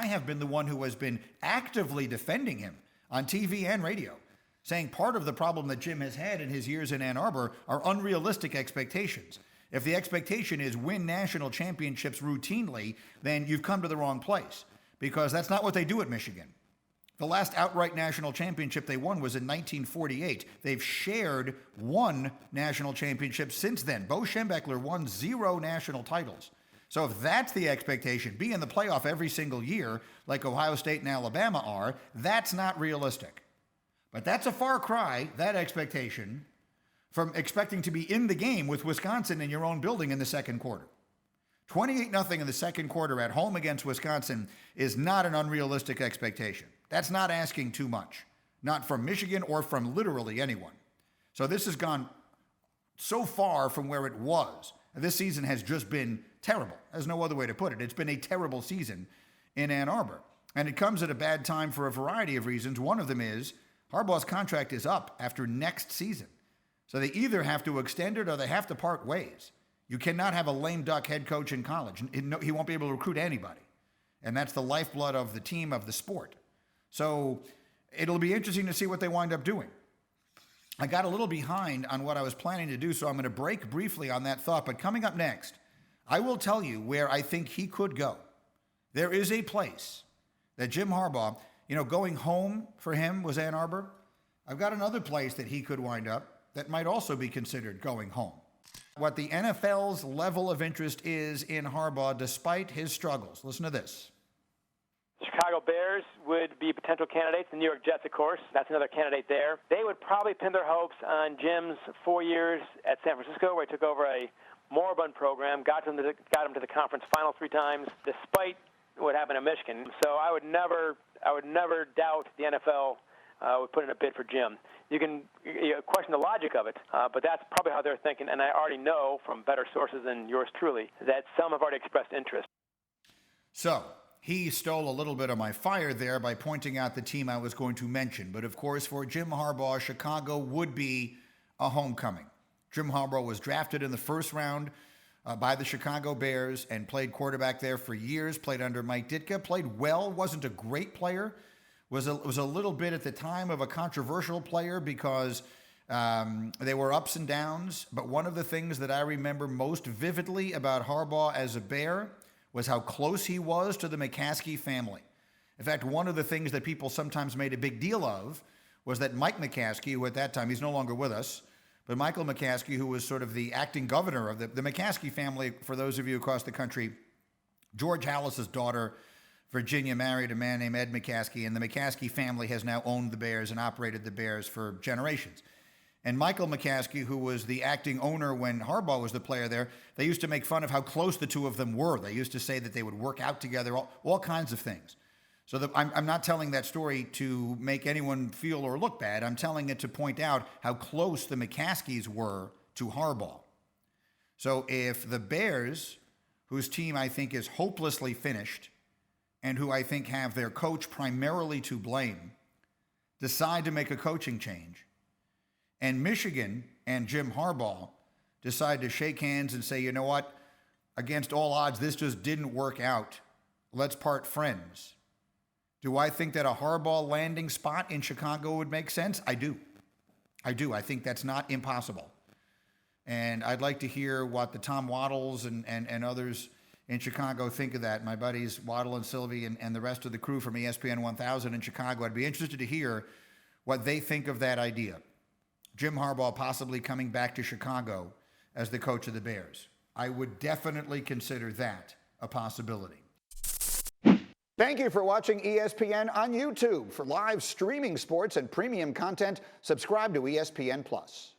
I have been the one who has been actively defending him on TV and radio, saying part of the problem that Jim has had in his years in Ann Arbor are unrealistic expectations. If the expectation is win national championships routinely, then you've come to the wrong place, because that's not what they do at Michigan. The last outright national championship they won was in 1948. They've shared one national championship since then. Bo Schembechler won 0 national titles. So if that's the expectation, be in the playoff every single year, like Ohio State and Alabama are, that's not realistic. But that's a far cry, that expectation, from expecting to be in the game with Wisconsin in your own building in the second quarter. 28-0 in the second quarter at home against Wisconsin is not an unrealistic expectation. That's not asking too much, not from Michigan or from literally anyone. So this has gone so far from where it was. This season has just been terrible. There's no other way to put it. It's been a terrible season in Ann Arbor. And it comes at a bad time for a variety of reasons. One of them is Harbaugh's contract is up after next season. So they either have to extend it or they have to part ways. You cannot have a lame duck head coach in college. He won't be able to recruit anybody. And that's the lifeblood of the team, of the sport. So it'll be interesting to see what they wind up doing. I got a little behind on what I was planning to do, so I'm going to break briefly on that thought. But coming up next, I will tell you where I think he could go. There is a place that Jim Harbaugh, going home for him was Ann Arbor. I've got another place that he could wind up that might also be considered going home. What the NFL's level of interest is in Harbaugh despite his struggles. Listen to this. Chicago Bears would be potential candidates. The New York Jets, of course, that's another candidate there. They would probably pin their hopes on Jim's 4 years at San Francisco, where he took over a moribund program, got him to the conference final 3 times, despite what happened in Michigan. So I would never doubt the NFL would put in a bid for Jim. You can question the logic of it, but that's probably how they're thinking. And I already know from better sources than yours truly that some have already expressed interest. So he stole a little bit of my fire there by pointing out the team I was going to mention. But of course, for Jim Harbaugh, Chicago would be a homecoming. Jim Harbaugh was drafted in the first round by the Chicago Bears and played quarterback there for years, played under Mike Ditka, played well, wasn't a great player, was a little bit at the time of a controversial player because they were ups and downs. But one of the things that I remember most vividly about Harbaugh as a Bear was how close he was to the McCaskey family. In fact, one of the things that people sometimes made a big deal of was that Mike McCaskey, who at that time, he's no longer with us, but Michael McCaskey, who was sort of the acting governor of the McCaskey family, for those of you across the country, George Halas's daughter, Virginia, married a man named Ed McCaskey, and the McCaskey family has now owned the Bears and operated the Bears for generations. And Michael McCaskey, who was the acting owner when Harbaugh was the player there, they used to make fun of how close the two of them were. They used to say that they would work out together, all kinds of things. So I'm not telling that story to make anyone feel or look bad. I'm telling it to point out how close the McCaskeys were to Harbaugh. So if the Bears, whose team I think is hopelessly finished, and who I think have their coach primarily to blame, decide to make a coaching change, and Michigan and Jim Harbaugh decide to shake hands and say, you know what, against all odds, this just didn't work out. Let's part friends. Do I think that a Harbaugh landing spot in Chicago would make sense? I do. I think that's not impossible. And I'd like to hear what the Tom Waddles and others in Chicago think of that. My buddies Waddle and Sylvie and the rest of the crew from ESPN 1000 in Chicago. I'd be interested to hear what they think of that idea. Jim Harbaugh possibly coming back to Chicago as the coach of the Bears. I would definitely consider that a possibility. Thank you for watching ESPN on YouTube. For live streaming sports and premium content, subscribe to ESPN+.